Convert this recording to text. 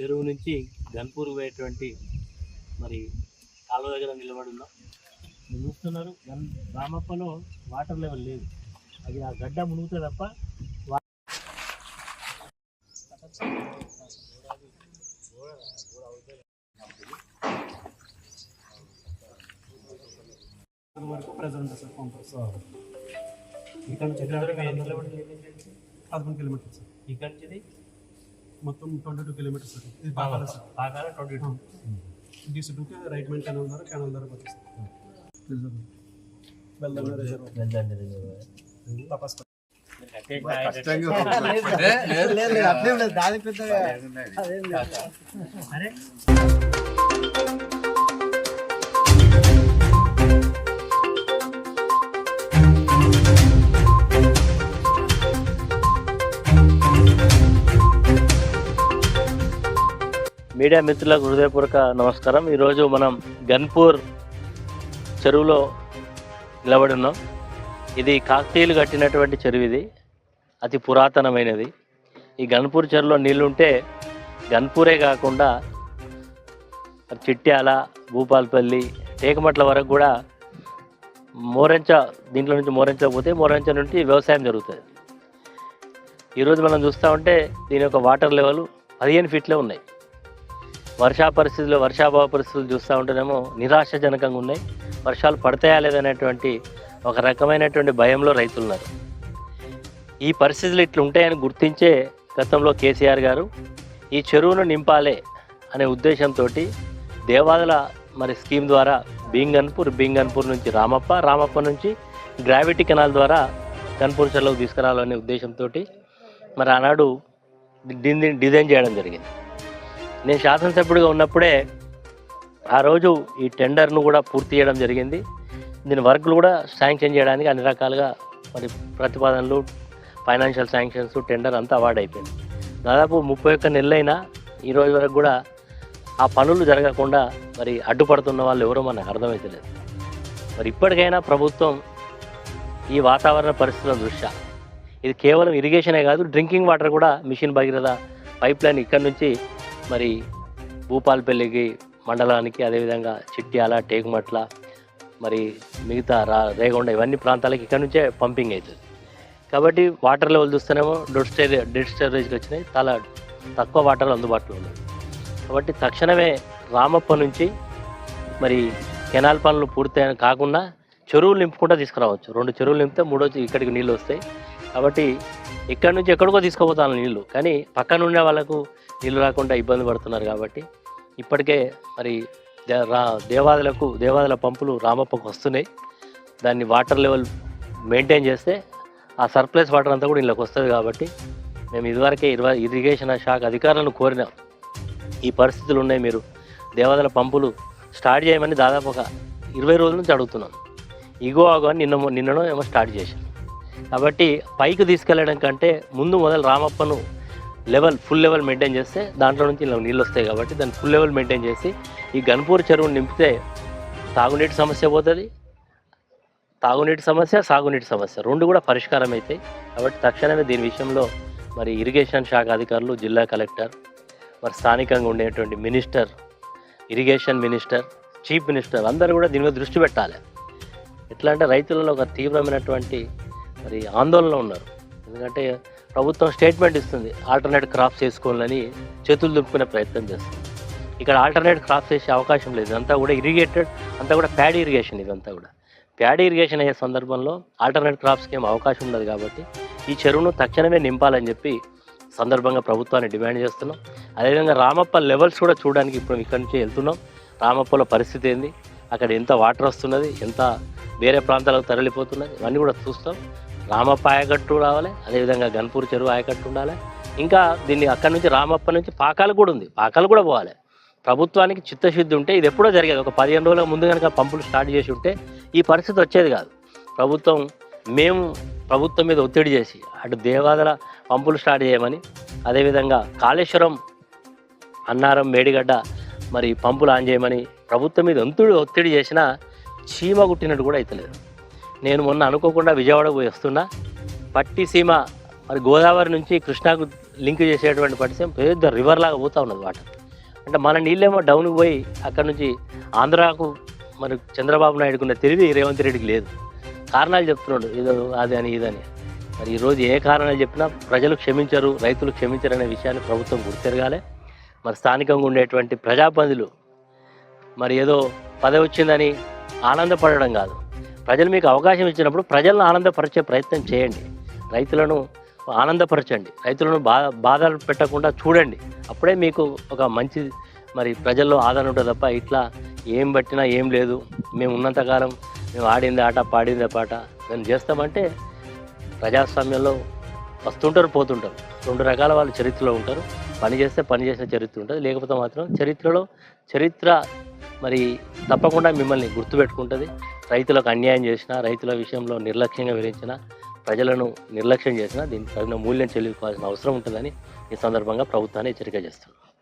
చెరువు నుంచి గన్పూర్ పోయేటువంటి మరి కాలువ దగ్గర నిలబడి ఉన్నాం. మీరు చూస్తున్నారు రామప్పలో వాటర్ లెవెల్ లేదు, అది ఆ గడ్డ మునుగుతే తప్ప వరకు ప్రెజెంట్ సార్ పంప్ ఇక్కడ నుంచి 11 కిలోమీటర్స్ సార్. ఇక్కడ నుంచి మొత్తం 22 కిలోమీటర్స్ సార్. ఇది Pakala 22. DC2 right main canal ద్వారా పోతుంది సార్. వెల్దండి రిజర్వ్ తపస్ మీడియా మిత్రులకు హృదయపూర్వక నమస్కారం. ఈరోజు మనం గన్పూర్ చెరువులో నిలబడి ఉన్నాం. ఇది కాకతీయులు కట్టినటువంటి చెరువు, ఇది అతి పురాతనమైనది. ఈ గన్పూర్ చెరువులో నీళ్లుంటే గన్పూరే కాకుండా చిట్యాల, భూపాలపల్లి, టేకమట్ల వరకు కూడా మోరెంచ, దీంట్లో నుంచి మోరెంచ పోతే మోరెంచ నుండి వ్యవసాయం జరుగుతుంది. ఈరోజు మనం చూస్తూ ఉంటే దీని యొక్క వాటర్ లెవెల్ 15 ఫీట్లే ఉన్నాయి. వర్షాభావ పరిస్థితులు చూస్తూ ఉంటేనేమో నిరాశాజనకంగా ఉన్నాయి. వర్షాలు పడతాయా లేదనేటువంటి ఒక రకమైనటువంటి భయంలో రైతులు ఉన్నారు. ఈ పరిస్థితులు ఇట్లా ఉంటాయని గుర్తించే గతంలో కేసీఆర్ గారు ఈ చెరువును నింపాలే అనే ఉద్దేశంతో దేవాదుల మరి స్కీమ్ ద్వారా బీంగన్పూర్ నుంచి రామప్ప నుంచి గ్రావిటీ కెనాల్ ద్వారా గన్పూర్ చెరువుకు తీసుకురావాలనే ఉద్దేశంతో మరి ఆనాడు డిజైన్ చేయడం జరిగింది. నేను శాసనసభ్యుడిగా ఉన్నప్పుడే ఆ రోజు ఈ టెండర్ను కూడా పూర్తి చేయడం జరిగింది. దీని వర్క్లు కూడా శాంక్షన్ చేయడానికి అన్ని రకాలుగా మరి ప్రతిపాదనలు, ఫైనాన్షియల్ శాంక్షన్స్, టెండర్ అంతా అవార్డు అయిపోయింది. దాదాపు 31 నెలలైనా ఈ రోజు వరకు కూడా ఆ పనులు జరగకుండా మరి అడ్డుపడుతున్న వాళ్ళు ఎవరో మనకు అర్థమవుతలేదు. మరి ఇప్పటికైనా ప్రభుత్వం ఈ వాతావరణ పరిస్థితుల దృష్ట్యా, ఇది కేవలం ఇరిగేషనే కాదు, డ్రింకింగ్ వాటర్ కూడా మిషన్ భగీరథ పైప్ లైన్ ఇక్కడ నుంచి మరి భూపాలపల్లికి మండలానికి, అదేవిధంగా చిట్యాల, టేకుమట్ల, మరి మిగతా రేగొండ, ఇవన్నీ ప్రాంతాలకి ఇక్కడ నుంచే పంపింగ్ అవుతుంది. కాబట్టి వాటర్ లెవెల్ చూస్తేనేమో డెడ్ స్టోరేజ్కి వచ్చినాయి, చాలా తక్కువ వాటర్ అందుబాటులో ఉన్నాయి. కాబట్టి తక్షణమే రామప్ప నుంచి మరి కెనాల్ పనులు పూర్తయిన కాకుండా చెరువులు నింపుకుంటూ తీసుకురావచ్చు. 2 చెరువులు నింపితే 3 ఇక్కడికి నీళ్ళు వస్తాయి. కాబట్టి ఇక్కడ నుంచి ఎక్కడికో తీసుకుపోతాను నీళ్ళు, కానీ పక్కన ఉండే వాళ్ళకు నీళ్ళు రాకుండా ఇబ్బంది పడుతున్నారు. కాబట్టి ఇప్పటికే మరి దేవాదుల పంపులు రామప్పకు వస్తున్నాయి. దాన్ని వాటర్ లెవెల్ మెయింటైన్ చేస్తే ఆ సర్ప్లస్ వాటర్ అంతా కూడా ఇళ్ళకి వస్తుంది. కాబట్టి మేము ఇదివరకే ఇరిగేషన్ శాఖ అధికారులను కోరినాం, ఈ పరిస్థితులు ఉన్నాయి, మీరు దేవాదుల పంపులు స్టార్ట్ చేయమని దాదాపు ఒక 20 రోజుల నుంచి అడుగుతున్నాం. ఇగో అని నిన్ననో ఏమో స్టార్ట్ చేశాం. కాబట్టి పైకి తీసుకెళ్ళడం కంటే మొదలు రామప్పను ఫుల్ లెవెల్ మెయింటైన్ చేస్తే దాంట్లో నుంచి నీళ్ళు వస్తాయి. కాబట్టి దాన్ని ఫుల్ లెవెల్ మెయింటైన్ చేసి ఈ గన్పూర్ చెరువును నింపితే తాగునీటి సమస్య పోతుంది, సాగునీటి సమస్య 2 కూడా పరిష్కారం అవుతాయి. కాబట్టి తక్షణమే దీని విషయంలో మరి ఇరిగేషన్ శాఖ అధికారులు, జిల్లా కలెక్టర్, మరి స్థానికంగా ఉండేటువంటి minister, irrigation minister, chief minister అందరూ కూడా దీని మీద దృష్టి పెట్టాలి. ఎట్లా అంటే రైతులలో ఒక తీవ్రమైనటువంటి మరి ఆందోళన ఉన్నారు. ఎందుకంటే ప్రభుత్వం స్టేట్మెంట్ ఇస్తుంది, ఆల్టర్నేట్ క్రాప్స్ చేసుకోవాలని చేతులు దులుపుకునే ప్రయత్నం చేస్తుంది. ఇక్కడ ఆల్టర్నేట్ క్రాప్స్ చేసే అవకాశం లేదు. ఇదంతా కూడా ఇరిగేటెడ్, అంతా కూడా ప్యాడీ ఇరిగేషన్. ఇదంతా కూడా ప్యాడీ ఇరిగేషన్ అయ్యే సందర్భంలో ఆల్టర్నేట్ క్రాప్స్కి ఏం అవకాశం ఉండదు. కాబట్టి ఈ చెరువును తక్షణమే నింపాలని చెప్పి సందర్భంగా ప్రభుత్వాన్ని డిమాండ్ చేస్తున్నాం. అదేవిధంగా రామప్ప లెవెల్స్ కూడా చూడడానికి ఇప్పుడు ఇక్కడి నుంచి వెళ్తున్నాం. రామప్పలో పరిస్థితి ఏంది, అక్కడ ఎంత వాటర్ వస్తున్నది, ఎంత వేరే ప్రాంతాలకు తరలిపోతున్నది, ఇవన్నీ కూడా చూస్తాం. రామప్ప ఆయకట్టు రావాలి, అదేవిధంగా గన్పూర్ చెరువు ఆయకట్టు ఉండాలి. ఇంకా దీన్ని అక్కడి నుంచి రామప్ప నుంచి పాకాలు కూడా ఉంది, పాకాలు కూడా పోవాలి. ప్రభుత్వానికి చిత్తశుద్ధి ఉంటే ఇది ఎప్పుడో జరిగేది. ఒక 15 రోజుల ముందు కనుక పంపులు స్టార్ట్ చేసి ఉంటే ఈ పరిస్థితి వచ్చేది కాదు. ప్రభుత్వం మీద ఒత్తిడి చేసి అటు దేవాదుల పంపులు స్టార్ట్ చేయమని, అదేవిధంగా కాళేశ్వరం, అన్నారం, మేడిగడ్డ మరి పంపులు ఆన్ చేయమని ప్రభుత్వం మీద ఒత్తిడి చేసినా చీమ గుట్టినట్టు కూడా అవుతలేదు. నేను మొన్న అనుకోకుండా విజయవాడకు పోయి వస్తున్నా, పట్టిసీమ మరి గోదావరి నుంచి కృష్ణాకు లింక్ చేసేటువంటి పరిస్థితి పెద్ద రివర్ లాగా పోతూ ఉన్నది వాటర్. అంటే మన నీళ్ళేమో డౌన్కి పోయి అక్కడ నుంచి ఆంధ్రాకు మరి చంద్రబాబు నాయుడుకున్న తెలివి రేవంత్ రెడ్డికి లేదు. కారణాలు చెప్తున్నాడు ఇదో అది అని ఇదని. మరి ఈరోజు ఏ కారణాలు చెప్పినా ప్రజలు క్షమించరు, రైతులు క్షమించరు అనే విషయాన్ని ప్రభుత్వం గుర్తెరగాలి. మరి స్థానికంగా ఉండేటువంటి ప్రజాప్రతినిధులు మరి ఏదో పదవి వచ్చిందని ఆనందపడడం కాదు, ప్రజలు మీకు అవకాశం ఇచ్చినప్పుడు ప్రజలను ఆనందపరిచే ప్రయత్నం చేయండి, రైతులను ఆనందపరచండి, రైతులను బాధలు పెట్టకుండా చూడండి. అప్పుడే మీకు ఒక మంచి మరి ప్రజల్లో ఆదరణ ఉంటుంది తప్ప ఇట్లా ఏం పట్టినా ఏం లేదు, మేము ఉన్నంతకాలం మేము ఆడింది ఆట పాడింది పాట మేము చేస్తామంటే ప్రజాస్వామ్యంలో వస్తుంటారు పోతుంటారు. రెండు రకాల వాళ్ళు చరిత్రలో ఉంటారు. పని చేస్తే పని చేసిన చరిత్ర ఉంటుంది, లేకపోతే మాత్రం చరిత్ర మరి తప్పకుండా మిమ్మల్ని గుర్తుపెట్టుకుంటుంది. రైతులకు అన్యాయం చేసినా, రైతుల విషయంలో నిర్లక్ష్యంగా వివరించినా, ప్రజలను నిర్లక్ష్యం చేసినా దీనికి తగిన మూల్యం చెల్లించుకోవాల్సిన అవసరం ఉంటుందని ఈ సందర్భంగా ప్రభుత్వాన్ని హెచ్చరిక చేస్తున్నాను.